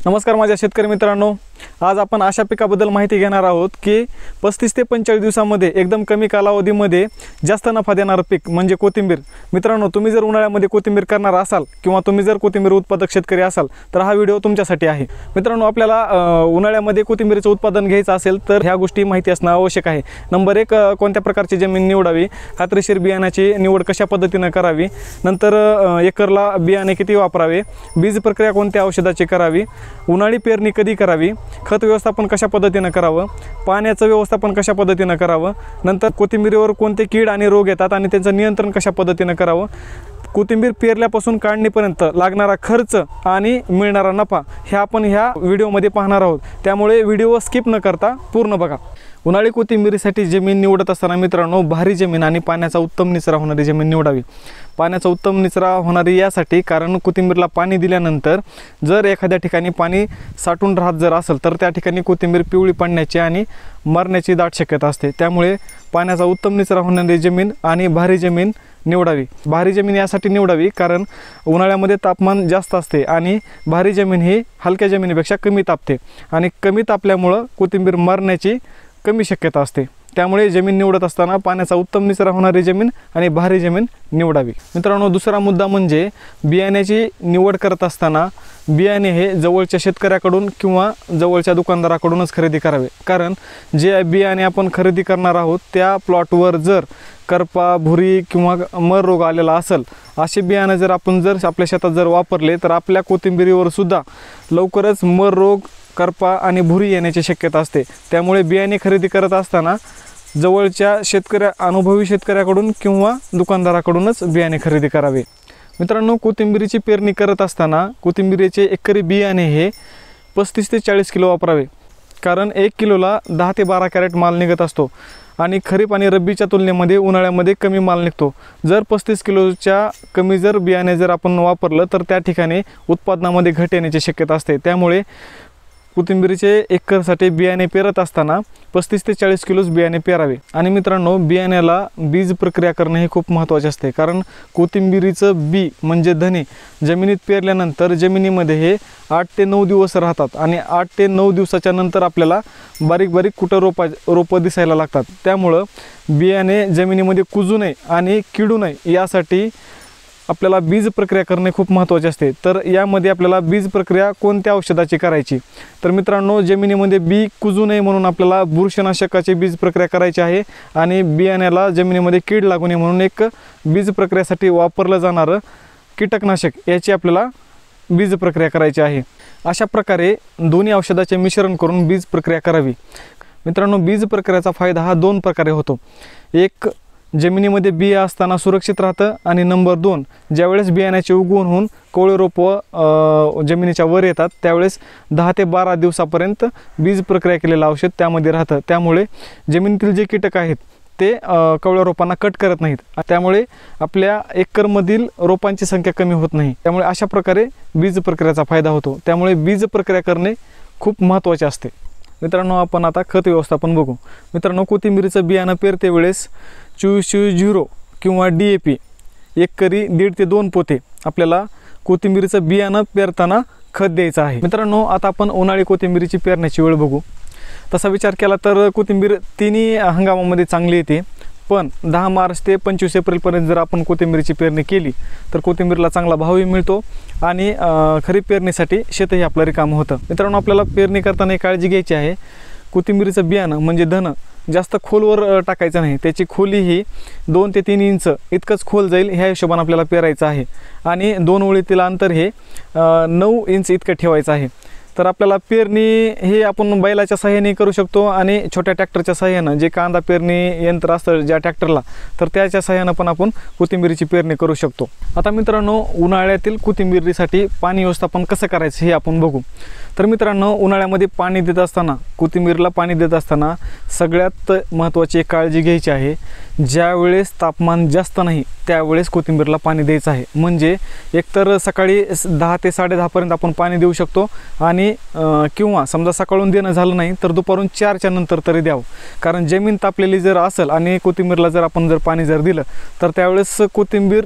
नमस्कार माझ्या शेतकरी मित्रांनो, आज आपण अशा पिकाबद्दल माहिती घेणार आहोत की 35 ते 45 दिवसांमध्ये एकदम कमी कालावधीमध्ये जास्त नफा देणारं पीक म्हणजे कोथिंबीर। मित्रांनो, तुम्ही जर उन्हाळ्यामध्ये कोथिंबीर करणार असाल किंवा तुम्ही जर कोथिंबीर उत्पादक शेतकरी असाल तर हा व्हिडिओ तुमच्यासाठी आहे। मित्रांनो, आपल्याला उन्हाळ्यामध्ये कोथिंबीरीचं उत्पादन घ्यायचं असेल तर ह्या गोष्टी माहिती असणं आवश्यक आहे। नंबर 1, कोणत्या प्रकारची जमीन निवडावी, खात्रीशीर बियाण्याची निवड कशा पद्धतीने करावी, नंतर एकरला बियाणे किती वापरावे, बीज प्रक्रिया कोणत्या औषधाची करावी, उन्हाळी पेरणी कधी करावी, खत व्यवस्थापन कशा पद्धतीने करावं, पाण्याचं व्यवस्थापन कशा पद्धतीने करावं, नंतर कोथिंबीरीवर कोणते कीड आणि रोग येतात आणि त्यांचं नियंत्रण कशा पद्धतीने करावं, कोथिंबीर पेरल्यापासून काढणीपर्यंत लागणारा खर्च आणि मिळणारा नफा हे आपण ह्या व्हिडिओमध्ये पाहणार आहोत। त्यामुळे व्हिडिओ स्किप न करता पूर्ण बघा। उन्हाळी कोथिंबीरीसाठी जमीन निवडत असताना मित्रांनो, भारी जमीन आणि पाण्याचा उत्तम निचरा होणारी जमीन निवडावी। पाण्याचा उत्तम निचरा होणारी यासाठी कारण कोथिंबीरला पाणी दिल्यानंतर जर एखाद्या ठिकाणी पाणी साठून राहत जर असेल तर त्या ठिकाणी कोथिंबीर पिवळी पडण्याची आणि मरण्याची दाट शक्यता असते। त्यामुळे पाण्याचा उत्तम निचरा होणारी जमीन आणि भारी जमीन निवडावी। भारी जमीन यासाठी निवडावी कारण उन्हाळ्यामध्ये तापमान जास्त असते आणि भारी जमीन ही हलक्या जमिनीपेक्षा कमी तापते आणि कमी तापल्यामुळं कोथिंबीर मरण्याची कमी शक्यता असते। त्यामुळे जमीन निवडत असताना पाण्याचा उत्तम निचरा होणारी जमीन आणि भारी जमीन निवडावी। मित्रांनो, दुसरा मुद्दा म्हणजे बियाण्याची निवड करत असताना बियाणे हे जवळच्या शेतकऱ्याकडून किंवा जवळच्या दुकानदाराकडूनच खरेदी करावे। कारण जे बियाणे आपण खरेदी करणार आहोत त्या प्लॉटवर जर करपा, भुरी किंवा मर रोग आलेला असेल, असे बियाणे जर आपण आपल्या शेतात जर वापरले तर आपल्या कोथिंबीरीवर सुद्धा लवकरच मर रोग, करपा आणि भुरी येण्याची शक्यता असते। त्यामुळे बियाणे खरेदी करत असताना जवळच्या अनुभवी शेतकऱ्याकडून किंवा दुकानदाराकडूनच बियाणे खरेदी करावे। मित्रांनो, कोथिंबीरीची पेरणी करत असताना कोथिंबीरीचे एकरी बियाणे हे 35 ते 40 किलो वापरावे। कारण 1 किलोला 10 ते 12 कॅरेट माल निघत असतो आणि खरीप आणि रब्बीच्या तुलनेमध्ये उन्हाळ्यामध्ये कमी माल निघतो। जर 35 किलोच्या कमी जर बियाणे जर आपण वापरलं तर त्या ठिकाणी उत्पादनामध्ये घट येण्याची शक्यता असते। त्यामुळे कोथिंबीरीचे एकरसाठी बियाणे पेरत असताना 35 ते 40 किलोच बियाणे पेरावे। आणि मित्रांनो, बियाण्याला बीज प्रक्रिया करणे हे खूप महत्त्वाचे असते। कारण कोथिंबीरीचं बी म्हणजे धने जमिनीत पेरल्यानंतर जमिनीमध्ये हे 8 ते 9 दिवस राहतात आणि 8 ते 9 दिवसाच्या नंतर आपल्याला बारीक बारीक कुठं रोपं दिसायला लागतात। त्यामुळं बियाणे जमिनीमध्ये कुजू नये आणि किडू नये यासाठी आपल्याला बीज प्रक्रिया करणे खूप महत्त्वाचे असते। तर यामध्ये आपल्याला बीज प्रक्रिया कोणत्या औषधाची करायची, तर मित्रांनो, जमिनीमध्ये बी कुजू नये म्हणून आपल्याला बुरशीनाशकाची बीज प्रक्रिया करायची आहे आणि बियाण्याला जमिनीमध्ये कीड लागू नये म्हणून एक बीज प्रक्रियेसाठी वापरलं जाणारं कीटकनाशक याची आपल्याला बीज प्रक्रिया करायची आहे। अशा प्रकारे दोन्ही औषधाचे मिश्रण करून बीज प्रक्रिया करावी। मित्रांनो, बीज प्रक्रियेचा फायदा हा 2 प्रकारे होतो। एक, जमिनीमध्ये बिया असताना सुरक्षित राहतं आणि नंबर 2, ज्यावेळेस बियाण्याचे उगवून होऊन कोवळे रोपं जमिनीच्या वर येतात त्यावेळेस 10 ते 12 दिवसापर्यंत बीज प्रक्रिया केलेलं औषध त्यामध्ये राहतं। त्यामुळे जमिनीतील जे कीटक आहेत ते कोवळ्या रोपांना कट करत नाहीत, त्यामुळे आपल्या एकरमधील रोपांची संख्या कमी होत नाही। त्यामुळे अशा प्रकारे बीज प्रक्रियेचा फायदा होतो। त्यामुळे बीज प्रक्रिया करणे खूप महत्त्वाचे असते। मित्रांनो, आपण आता खत व्यवस्थापन बघू। मित्रांनो, कोथिंबीरीचं बियाणं पेरते वेळेस 24-0 किंवा DAP एकरी 1.5 ते 2 पोते आपल्याला कोथिंबीरीचं बियाणं पेरताना खत द्यायचं आहे। मित्रांनो, आता आपण उन्हाळी कोथिंबीरीची पेरण्याची वेळ बघू। तसा विचार केला तर कोथिंबीर तिन्ही हंगामामध्ये चांगली येते, पण 10 मार्च ते 25 एप्रिलपर्यंत जर आपण कोथिंबीरीची पेरणी केली तर कोथिंबीरला चांगला भावही मिळतो आणि खरीप पेरणीसाठी शेतही आपलं रिकामं होतं। मित्रांनो, आपल्याला पेरणी करताना एक काळजी घ्यायची आहे, कोथिंबीरीचं बियाणं म्हणजे धन जास्त खोलवर टाकायचं नाही। त्याची खोली ही 2 ते 3 इंच इतकंच खोल जाईल ह्या हिशोबाने आपल्याला पेरायचं आहे आणि 2 ओळीतील अंतर हे 9 इंच इतकं ठेवायचं आहे। तर आपल्याला पेरणी हे आपण बैलाच्या सहाय्याने करू शकतो आणि छोट्या ट्रॅक्टरच्या सहाय्यानं, जे कांदा पेरणी यंत्र असतं ज्या ट्रॅक्टरला, तर त्याच्या सहाय्यानं पण आपण कोथिंबीरीची पेरणी करू शकतो। आता मित्रांनो, उन्हाळ्यातील कोथिंबीरीसाठी पाणी व्यवस्थापन कसं करायचं हे आपण बघू। तर मित्रांनो, उन्हाळ्यामध्ये पाणी देत असताना, कोथिंबीरला पाणी देत असताना सगळ्यात महत्त्वाची एक काळजी घ्यायची आहे, ज्यावेळेस तापमान जास्त नाही त्यावेळेस कोथिंबीरला पाणी द्यायचं आहे। म्हणजे एकतर सकाळी 10 ते 10:30 पर्यंत आपण पाणी देऊ शकतो आणि किंवा समजा सकाळून देणं झालं नाही तर दुपारून 4च्या नंतर तरी द्यावं। कारण जमीन तापलेली जर असेल आणि कोथिंबीरला जर आपण पाणी जर दिलं तर त्यावेळेस कोथिंबीर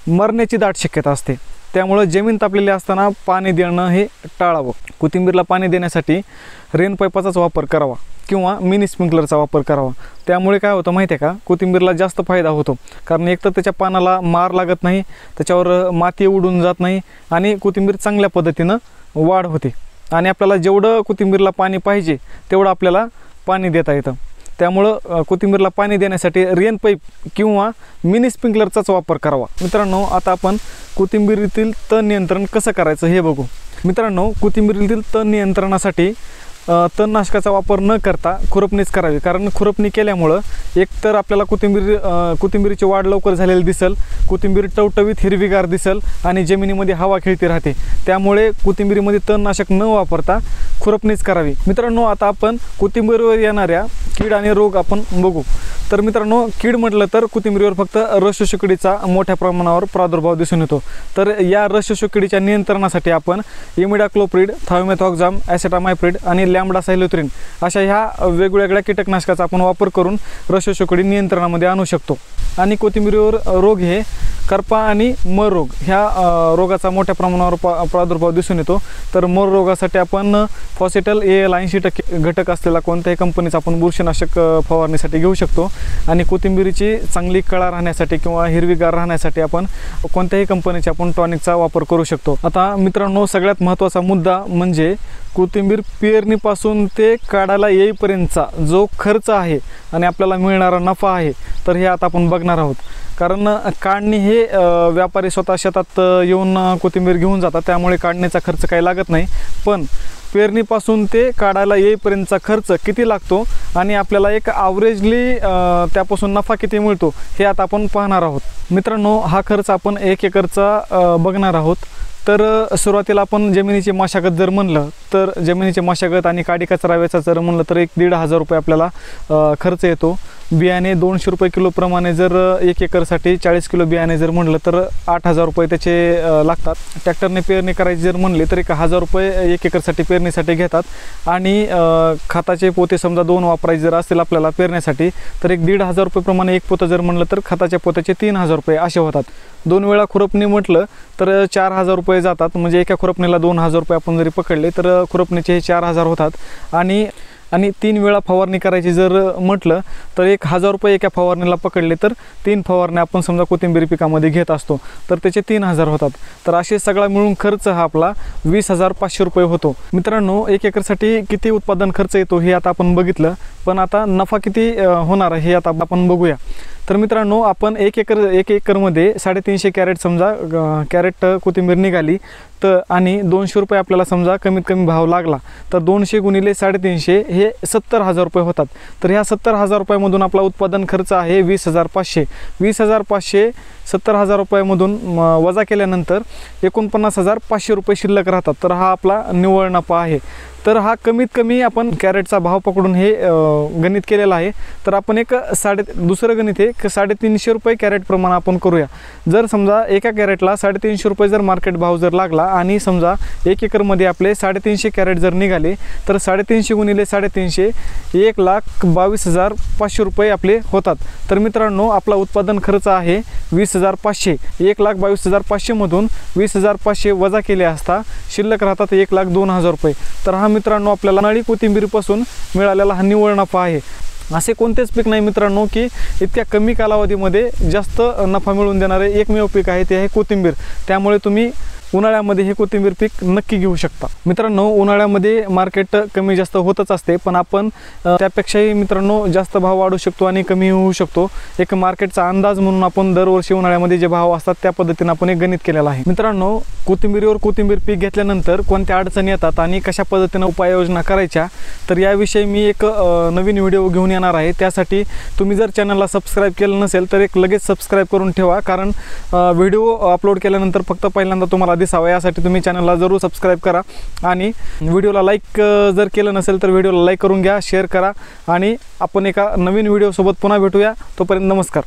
मरण्याची दाट शक्यता असते। त्यामुळे जमीन तापलेली असताना पाणी देणं हे टाळावं. कोथिंबीरला पाणी देण्यासाठी रेन पाईपाचाच वापर करावा किंवा मिनी स्प्रिंकलरचा वापर करावा. त्यामुळे काय होतं माहिती आहे का, कोथिंबीरला जास्त फायदा होतो. कारण एक तर त्याच्या पानाला मार लागत नाही, त्याच्यावर माती उडून जात नाही आणि कोथिंबीर चांगल्या पद्धतीनं वाढ होते. आणि आपल्याला जेवढं कोथिंबीरला पाणी पाहिजे तेवढं आपल्याला पाणी देता येतं. त्यामुळं कोथिंबीरला पाणी देण्यासाठी रेन पाईप किंवा मिनी स्प्रिंकलरचाच वापर करावा. मित्रांनो, आता आपण कोथिंबीरीतील तण नियंत्रण कसं करायचं हे बघू. मित्रांनो, कोथिंबीरीतील तण नियंत्रणासाठी तणनाशकाचा वापर न करता खुरपणीच करावी. कारण खुरपणी केल्यामुळं एकतर आपल्याला कोथिंबीरीची वाढ लवकर झालेली दिसेल, कोथिंबीर टवटवीत हिरवीगार दिसेल आणि जमिनीमध्ये हवा खेळती राहते. त्यामुळे कोथिंबीरीमध्ये तणनाशक न वापरता खुरपणीच करावी. मित्रांनो, आता आपण कोथिंबीरीवर येणाऱ्या कीड आणि रोग आपण बघू. तर मित्रांनो, कीड म्हटलं तर कोथिंबीरीवर फक्त रस शोषकिडीचा मोठ्या प्रमाणावर प्रादुर्भाव दिसून येतो. तर या रस शोषकिडीच्या नियंत्रणासाठी आपण इमिडाक्लोप्रिड, थायोमेथॉक्झाम, ॲसेटामायप्रिड आणि लॅम्बडासायलोथ्रिन अशा ह्या वेगवेगळ्या कीटकनाशकाचा आपण वापर करून रस शोषकिडी नियंत्रणामध्ये आणू शकतो. आणि कोथिंबीरीवर रोग हे करपा आणि मर रोग ह्या रोगाचा मोठ्या प्रमाणावर प्रादुर्भाव दिसून येतो. तर मर रोगासाठी आपण फॉसेटल AL 80% घटक असलेला कोणत्याही कंपनीचा आपण बुरशीनाशक फवारणीसाठी घेऊ शकतो. आणि कोथिंबीरीची चांगली कळा राहण्यासाठी किंवा हिरवीगार राहण्यासाठी आपण कोणत्याही कंपनीच्या आपण टॉनिकचा वापर करू शकतो. आता मित्रांनो, सगळ्यात महत्त्वाचा मुद्दा म्हणजे कोथिंबीर पेरणीपासून ते काढायला येईपर्यंतचा जो खर्च आहे आणि आपल्याला मिळणारा नफा आहे, तर हे आता आपण बघणार आहोत. कारण काढणी हे व्यापारी स्वतः शेतात येऊन कोथिंबीर घेऊन जातात, त्यामुळे काढण्याचा खर्च काही लागत नाही. पण पेरणीपासून ते काढायला येईपर्यंतचा खर्च किती लागतो आणि आपल्याला एक ॲव्हरेजली त्यापासून नफा किती मिळतो हे आता आपण पाहणार आहोत. मित्रांनो, हा खर्च आपण 1 एकरचा बघणार आहोत. तर सुरुवातीला आपण जमिनीची मशागत जर म्हणलं तर जमिनीची मशागत आणि काडी कचरा वेचा जर म्हणलं तर 1-1.5 रुपये आपल्याला खर्च येतो. बियाणे 200 रुपये किलोप्रमाणे जर 1 एकरसाठी 40 किलो बियाणे जर म्हणलं तर 8,000 रुपये त्याचे लागतात. ट्रॅक्टरने पेरणी करायची जर म्हणली तर 1,000 रुपये 1 एकरसाठी पेरणीसाठी घेतात. आणि खताचे पोते समजा 2 वापरायचे जर असतील आपल्याला पेरण्यासाठी तर 1,500 रुपये प्रमाणे एक पोतं जर म्हणलं तर खताच्या पोत्याचे 3,000 रुपये असे होतात. 2 वेळा खुरपणी म्हटलं तर 4,000 रुपये जातात. म्हणजे एका खुरपणीला 2,000 रुपये आपण जरी पकडले तर खुरपणीचे हे 4,000 होतात. आणि 3 वेळा फवारणी करायची जर म्हटलं तर 1,000 रुपये एका फवारणीला पकडले तर 3 फवारण्या आपण समजा कोथिंबीर पिकामध्ये घेत असतो तर त्याचे 3,000 होतात. तर असे सगळा मिळून खर्च हा आपला 20,500 रुपये होतो. मित्रांनो, 1 एकरसाठी किती उत्पादन खर्च येतो हे आता आपण बघितलं, पण आता नफा किती होणार हे आता आपण बघूया. तर मित्रांनो, आपण 1 एकरमध्ये 350 कॅरेट समजा कॅरेट कोथिंबीर निघाली तर आणि 200 रुपये आपल्याला समजा कमीत कमी भाव लागला तर 200 गुणिले 350 हे 70,000 रुपये होतात. तर ह्या 70,000 रुपयामधून आपला उत्पादन खर्च आहे 20,500. 20,500 70,000 रुपयामधून वजा केल्यानंतर 49,500 रुपये शिल्लक राहतात. तर हा आपला निव्वळ नफा आहे. तर हा कमीत कमी आपण कॅरेटचा भाव पकडून हे गणित केलेलं आहे. तर आपण दुसरं गणित हे 350 रुपये कॅरेट प्रमाणे आपण करूया. जर समजा एका कॅरेटला 350 रुपये जर मार्केट भाव जर लागला आणि समजा 1 एकरमध्ये आपले 350 कॅरेट जर निघाले तर 350 गुणिले 350 1,22,500 रुपये आपले होतात. तर मित्रांनो, आपला उत्पादन खर्च आहे 20,500. 1,22,500 मधून 20,500 वजा केले असता शिल्लक राहतात 1,02,000 रुपये. तर हा मित्रांनो आपल्याला उन्हाळी कोथिंबीरीपासून मिळालेला हा निव्वळ नफा आहे. असे कोणतेच पीक नाही मित्रांनो की इतक्या कमी कालावधीमध्ये जास्त नफा मिळवून देणारे एकमेव पीक आहे, ते आहे कोथिंबीर. त्यामुळे तुम्ही उन्हाळ्यामध्ये हे कोथिंबीर पीक नक्की घेऊ शकता. मित्रांनो, उन्हाळ्यामध्ये मार्केट कमी जास्त होतच असते, पण आपण त्यापेक्षाही मित्रांनो जास्त भाव वाढू शकतो आणि कमी होऊ शकतो. एक मार्केटचा अंदाज म्हणून आपण दरवर्षी उन्हाळ्यामध्ये जे भाव असतात त्या पद्धतीने आपण एक गणित केलेलं आहे. मित्रांनो, कोथिंबीरीवर कोथिंबीर पीक घेतल्यानंतर कोणत्या अडचणी येतात आणि कशा पद्धतीने उपाययोजना करायच्या तर याविषयी मी एक नवीन व्हिडिओ घेऊन येणार आहे. त्यासाठी तुम्ही जर चॅनलला सबस्क्राईब केलं नसेल तर एक लगेच सबस्क्राईब करून ठेवा. कारण व्हिडिओ अपलोड केल्यानंतर फक्त पहिल्यांदा तुम्हाला दिसावा यासाठी तुम्ही चॅनलला जरूर सबस्क्राईब करा. आणि व्हिडिओला लाईक जर केलं नसेल तर व्हिडिओला लाईक करून घ्या, शेअर करा. आणि आपण एका नवीन व्हिडिओसोबत पुन्हा भेटूया. तोपर्यंत नमस्कार.